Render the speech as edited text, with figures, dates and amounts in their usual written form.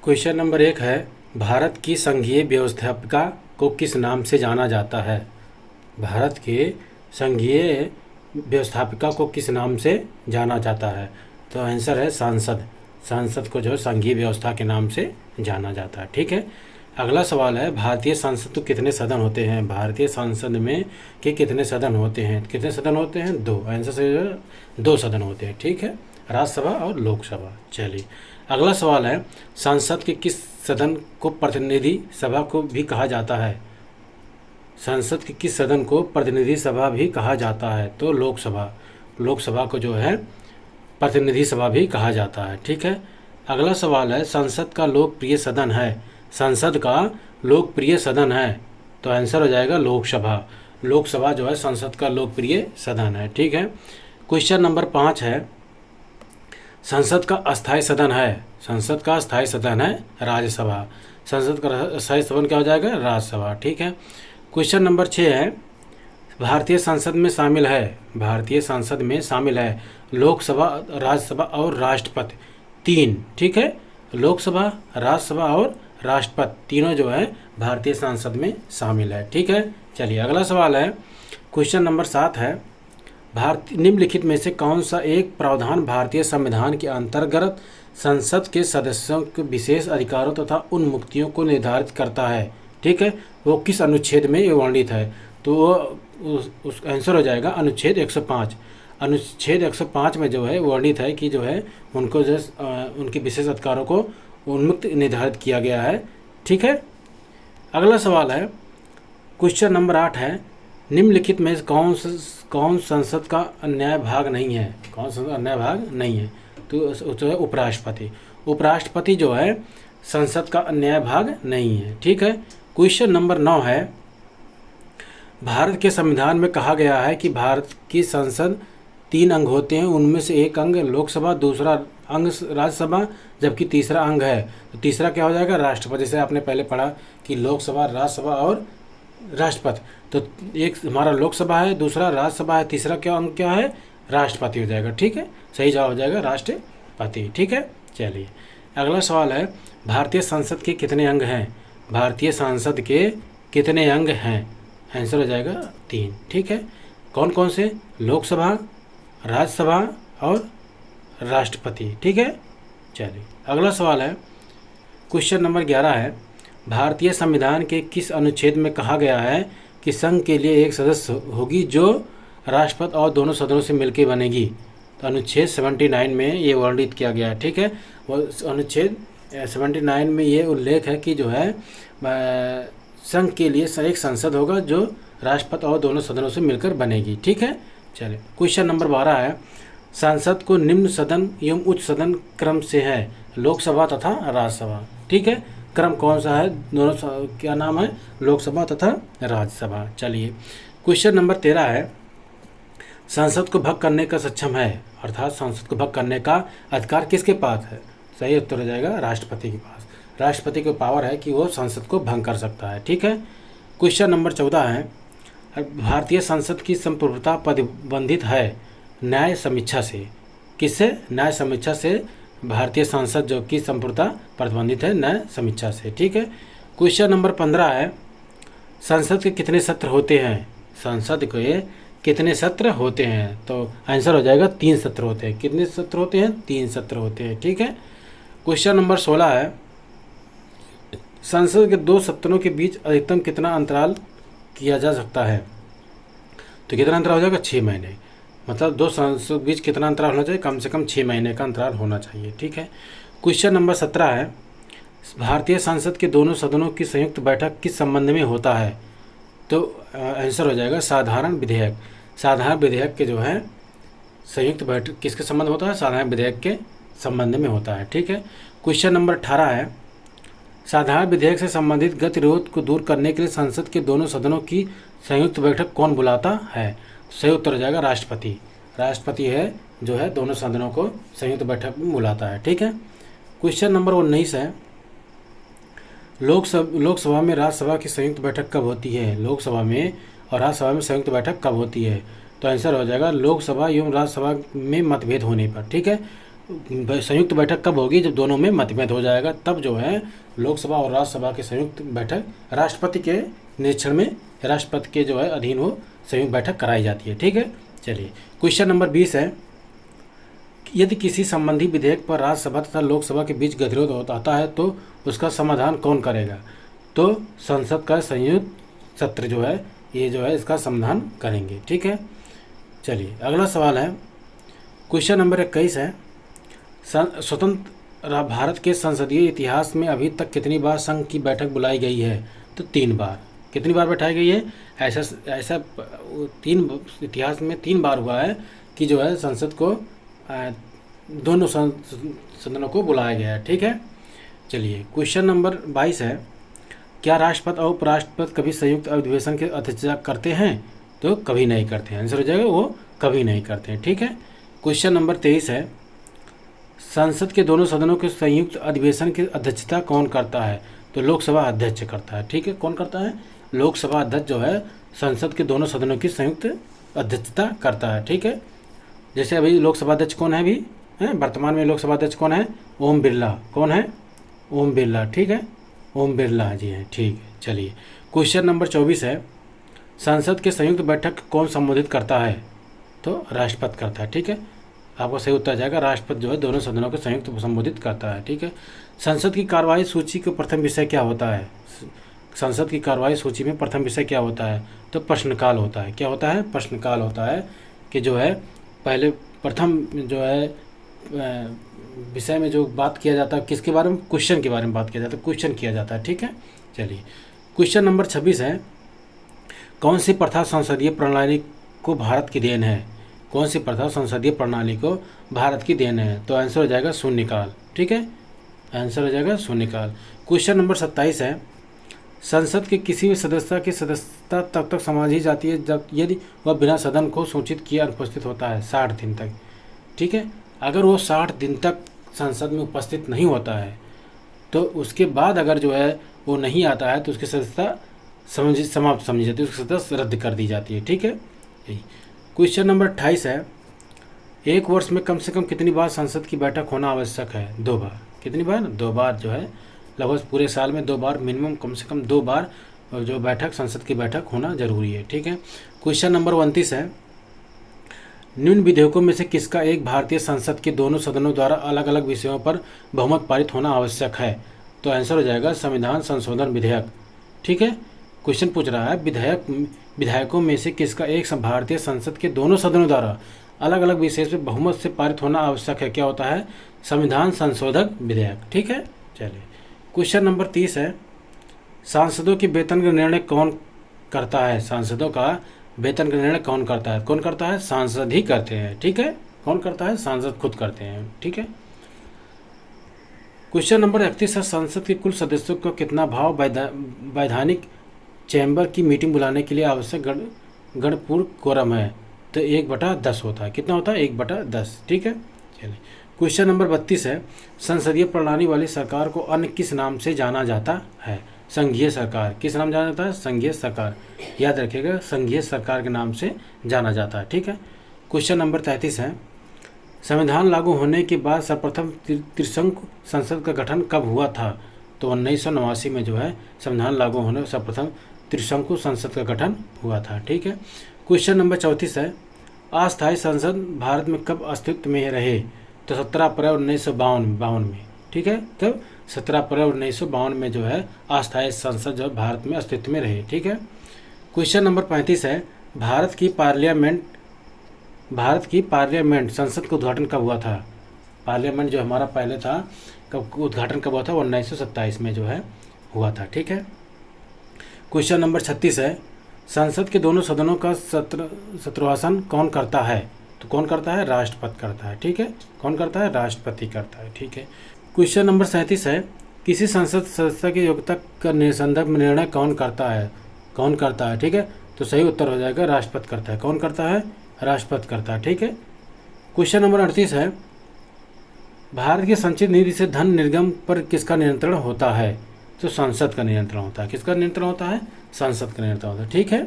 Question number 1 है, भारत की संघीय व्यवस्थापिका को किस नाम से जाना जाता है। भारत के संघीय व्यवस्थापिका को किस नाम से जाना जाता है। तो आंसर है सांसद। सांसद को जो संघीय व्यवस्था के नाम से जाना जाता है। ठीक है। अगला सवाल है, भारतीय संसद के कितने सदन होते हैं। भारतीय संसद में के कितने सदन होते हैं। कितने सदन होते हैं? 2। आंसर से जो है 2 सदन होते हैं। ठीक है, राज्यसभा और लोकसभा। चलिए अगला सवाल है, संसद के किस सदन को प्रतिनिधि सभा को भी कहा जाता है। संसद के किस सदन को प्रतिनिधि सभा भी कहा जाता है। तो लोकसभा। लोकसभा को जो है प्रतिनिधि सभा भी कहा जाता है। ठीक है। अगला सवाल है, संसद का लोकप्रिय सदन है। संसद का लोकप्रिय सदन है तो आंसर हो जाएगा लोकसभा। लोकसभा जो है संसद का लोकप्रिय सदन है। ठीक है। क्वेश्चन नंबर 5 है, संसद का अस्थायी सदन है। संसद का अस्थायी सदन है राज्यसभा। संसद का अस्थायी सदन क्या हो जाएगा? राज्यसभा। ठीक है। क्वेश्चन नंबर 6 है, भारतीय संसद में शामिल है। भारतीय संसद में शामिल है लोकसभा, राज्यसभा और राष्ट्रपति 3। ठीक है। लोकसभा, राज्यसभा और राष्ट्रपति तीनों जो है भारतीय संसद में शामिल है। ठीक है। चलिए अगला सवाल है, क्वेश्चन नंबर 7 है, निम्नलिखित में से कौन सा एक प्रावधान भारतीय संविधान के अंतर्गत संसद के सदस्यों के विशेष अधिकारों तथा उन मुक्तियों को निर्धारित करता है। ठीक है। वो किस अनुच्छेद में वर्णित है। तो उस आंसर हो जाएगा अनुच्छेद 105। अनुच्छेद 105 में जो है वर्णित है कि जो है उनको जो उनके विशेष अधिकारों को उन्मुक्त निर्धारित किया गया है। ठीक है। अगला सवाल है, क्वेश्चन नंबर 8 है, निम्नलिखित में कौन संसद का अन्याय भाग नहीं है। कौन संसद का अन्याय भाग नहीं है। तो जो है उपराष्ट्रपति। उपराष्ट्रपति जो है संसद का अन्याय भाग नहीं है। ठीक है। क्वेश्चन नंबर 9 है, भारत के संविधान में कहा गया है कि भारत की संसद 3 अंग होते हैं। उनमें से एक अंग लोकसभा, दूसरा अंग राज्यसभा, जबकि तीसरा अंग है। तो तीसरा क्या हो जाएगा? राष्ट्रपति। जैसे आपने पहले पढ़ा कि लोकसभा, राज्यसभा और राष्ट्रपति। तो एक हमारा लोकसभा है, दूसरा राज्यसभा है, तीसरा क्या अंग क्या है? राष्ट्रपति हो जाएगा। ठीक है। सही जवाब हो जाएगा राष्ट्रपति। ठीक है। चलिए अगला सवाल है, भारतीय संसद के कितने अंग हैं। भारतीय संसद के कितने अंग हैं। आंसर हो जाएगा 3। ठीक है। कौन कौन से? लोकसभा, राज्यसभा और राष्ट्रपति। ठीक है। चलिए अगला सवाल है, क्वेश्चन नंबर 11 है, भारतीय संविधान के किस अनुच्छेद में कहा गया है कि संघ के लिए एक सदस्य होगी जो राष्ट्रपति और दोनों सदनों से मिलकर बनेगी। तो अनुच्छेद 79 में ये वर्णित किया गया है। ठीक है। वो अनुच्छेद 79 में ये उल्लेख है कि जो है संघ के लिए एक संसद होगा जो राष्ट्रपति और दोनों सदनों से मिलकर बनेगी। ठीक है। चलिए क्वेश्चन नंबर 12 है, संसद को निम्न सदन एवं उच्च सदन क्रम से है, लोकसभा तथा राज्यसभा। ठीक है। क्रम कौन सा है? दोनों क्या नाम है? लोकसभा तथा राज्यसभा। चलिए क्वेश्चन नंबर 13 है, संसद को भंग करने का सक्षम है, अर्थात संसद को भंग करने का अधिकार किसके पास है। सही उत्तर हो जाएगा राष्ट्रपति के पास। राष्ट्रपति को पावर है कि वो संसद को भंग कर सकता है। ठीक है। क्वेश्चन नंबर 14 है, भारतीय संसद की संप्रभुता प्रतिबंधित है न्याय समीक्षा से। किससे? न्याय समीक्षा से भारतीय संसद जो की संप्रभुता प्रतिबंधित है न्याय समीक्षा से। ठीक है। क्वेश्चन नंबर 15 है, संसद के कितने सत्र होते हैं। संसद के कितने सत्र होते हैं। तो आंसर हो जाएगा 3 सत्र होते हैं। कितने सत्र होते हैं? 3 सत्र होते हैं। ठीक है। क्वेश्चन नंबर 16 है, संसद के 2 सत्रों के बीच अधिकतम कितना अंतराल किया जा सकता है। तो कितना अंतराल हो जाएगा? 6 महीने। मतलब 2 संसद के बीच कितना अंतराल होना चाहिए? कम से कम 6 महीने का अंतराल होना चाहिए। ठीक है। क्वेश्चन नंबर 17 है, भारतीय संसद के दोनों सदनों की संयुक्त बैठक किस संबंध में होता है। तो आंसर हो जाएगा साधारण विधेयक। साधारण विधेयक के जो है संयुक्त बैठक किसके संबंध में होता है? साधारण विधेयक के संबंध में होता है। ठीक है। क्वेश्चन नंबर 18 है, साधारण विधेयक से संबंधित गतिरोध को दूर करने के लिए संसद के दोनों सदनों की संयुक्त बैठक कौन बुलाता है। सही उत्तर हो जाएगा राष्ट्रपति। राष्ट्रपति है जो है दोनों सदनों को संयुक्त बैठक में बुलाता है। ठीक है। क्वेश्चन नंबर 19 है, लोकसभा में राज्यसभा की संयुक्त बैठक कब होती है। लोकसभा में और राज्यसभा में संयुक्त बैठक कब होती है। तो आंसर हो जाएगा लोकसभा एवं राज्यसभा में मतभेद होने पर। ठीक है। संयुक्त बैठक कब होगी? जब दोनों में मतभेद हो जाएगा, तब जो है लोकसभा और राज्यसभा की संयुक्त बैठक राष्ट्रपति के निरीक्षण में, राष्ट्रपति के जो है अधीन वो संयुक्त बैठक कराई जाती है। ठीक है, चलिए क्वेश्चन नंबर 20 है, यदि किसी संबंधी विधेयक पर राज्यसभा तथा लोकसभा के बीच गतिरोध आता है तो उसका समाधान कौन करेगा? तो संसद का संयुक्त सत्र जो है ये जो है इसका समाधान करेंगे। ठीक है, चलिए अगला सवाल है, क्वेश्चन नंबर 21 है, स्वतंत्र भारत के संसदीय इतिहास में अभी तक कितनी बार संघ की बैठक बुलाई गई है? तो 3 बार। कितनी बार बैठाई गई है? ऐसा इतिहास में 3 बार हुआ है कि जो है संसद को दोनों सदनों को बुलाया गया है। ठीक है, चलिए क्वेश्चन नंबर 22 है, क्या राष्ट्रपति और उपराष्ट्रपति कभी संयुक्त अधिवेशन की अध्यक्षता करते हैं? तो कभी नहीं करते हैं। आंसर हो जाएगा वो कभी नहीं करते हैं। ठीक है, क्वेश्चन नंबर 23 है, संसद के दोनों सदनों के संयुक्त अधिवेशन की अध्यक्षता कौन करता है? तो लोकसभा अध्यक्ष करता है। ठीक है, कौन करता है? लोकसभा अध्यक्ष जो है संसद के दोनों सदनों की संयुक्त अध्यक्षता करता है। ठीक है, जैसे अभी लोकसभा अध्यक्ष कौन है? अभी वर्तमान में लोकसभा अध्यक्ष कौन है? ओम बिरला। कौन है? ओम बिरला। ठीक है, ओम बिरला जी हैं। ठीक है, चलिए क्वेश्चन नंबर 24 है, संसद के संयुक्त बैठक कौन संबोधित करता है? तो राष्ट्रपति करता है। ठीक है, आपको सही उत्तर जाएगा, राष्ट्रपति जो है दोनों सदनों को संयुक्त संबोधित करता है। ठीक है, संसद की कार्यवाही सूची का प्रथम विषय क्या होता है? संसद की कार्यवाही सूची में प्रथम विषय क्या होता है? तो प्रश्नकाल होता है। क्या होता है? प्रश्नकाल होता है कि जो है पहले प्रथम जो है विषय में जो बात किया जाता है किसके बारे में? क्वेश्चन के बारे में बात किया जाता है, क्वेश्चन किया जाता है। ठीक है, चलिए क्वेश्चन नंबर 26 है, कौन सी प्रथा संसदीय प्रणाली को भारत की देन है? कौन सी प्रथा संसदीय प्रणाली को भारत की देन है? तो आंसर हो जाएगा शून्यकाल। ठीक है, आंसर हो जाएगा शून्यकाल। क्वेश्चन नंबर 27 है, संसद के किसी भी सदस्य की सदस्यता तब तक समझी जाती है जब यदि वह बिना सदन को सूचित किए अनुपस्थित होता है 60 दिन तक। ठीक है, अगर वो 60 दिन तक संसद में उपस्थित नहीं होता है तो उसके बाद अगर जो है वो नहीं आता है तो उसकी सदस्यता समाप्त समझी जाती है, उसकी सदस्य रद्द कर दी जाती है। ठीक है, यही। क्वेश्चन नंबर 28 है, एक वर्ष में कम से कम कितनी बार संसद की बैठक होना आवश्यक है? 2 बार। कितनी बार? 2 बार जो है लगभग पूरे साल में 2 बार, मिनिमम कम से कम 2 बार जो बैठक संसद की बैठक होना जरूरी है। ठीक है, क्वेश्चन नंबर 29 है, निम्न विधेयकों में से किसका एक भारतीय संसद के दोनों सदनों द्वारा अलग अलग विषयों पर बहुमत पारित होना आवश्यक है? तो आंसर हो जाएगा संविधान संशोधन विधेयक। ठीक है, क्वेश्चन पूछ रहा है विधायकों में से किसका एक भारतीय संसद के दोनों सदनों द्वारा अलग अलग विषय से बहुमत से पारित होना आवश्यक है? क्या होता है? संविधान संशोधक विधेयक। ठीक है, चलिए क्वेश्चन नंबर 30 है, सांसदों के वेतन का निर्णय कौन करता है? सांसदों का वेतन का निर्णय कौन करता है? कौन करता है? सांसद ही करते हैं। ठीक है, कौन करता है? सांसद खुद करते हैं। ठीक है, क्वेश्चन नंबर 31 है, संसद के कुल सदस्यों को कितना भाव वैधानिक चैम्बर की मीटिंग बुलाने के लिए आवश्यक गणपूर्ण कोरम है? तो 1/10 होता है। कितना होता है? 1/10। ठीक है, चलिए क्वेश्चन नंबर 32 है, संसदीय प्रणाली वाली सरकार को अन्य किस नाम से जाना जाता है? संघीय सरकार। किस नाम जाना जाता है? संघीय सरकार। याद रखिएगा, संघीय सरकार के नाम से जाना जाता है। ठीक है, क्वेश्चन नंबर 33 है, संविधान लागू होने के बाद सर्वप्रथम त्रिशंकु संसद का गठन कब हुआ था? तो 1989 में जो है संविधान लागू होने सर्वप्रथम त्रिशंकु संसद का गठन हुआ था। ठीक है, क्वेश्चन नंबर 34 है, अस्थायी संसद भारत में कब अस्तित्व में रहे? तो 17 अप्रैल 1952 में। ठीक है, तब 17 अप्रैल 1952 में जो है अस्थायी संसद जो भारत में अस्तित्व में रहे। ठीक है, क्वेश्चन नंबर 35 है, भारत की पार्लियामेंट संसद का उद्घाटन कब हुआ था? पार्लियामेंट जो हमारा पहले था कब उद्घाटन कब हुआ था? 1927 में जो है हुआ था। ठीक है, क्वेश्चन नंबर 36 है, संसद के दोनों सदनों का सत्रवासन कौन करता है? तो कौन करता है? राष्ट्रपति करता है। ठीक है, कौन करता है? राष्ट्रपति करता है। ठीक है, क्वेश्चन नंबर 37 है, किसी संसद सदस्य की योग्यता का संदर्भ में निर्णय कौन करता है? कौन करता है? ठीक है, तो सही उत्तर हो जाएगा राष्ट्रपति करता है। कौन करता है? राष्ट्रपति करता है। ठीक है, क्वेश्चन नंबर 38 है, भारत की संचित निधि से धन निर्गम पर किसका नियंत्रण होता है? तो संसद का नियंत्रण होता है। किसका नियंत्रण होता है? संसद का नियंत्रण होता है। ठीक है।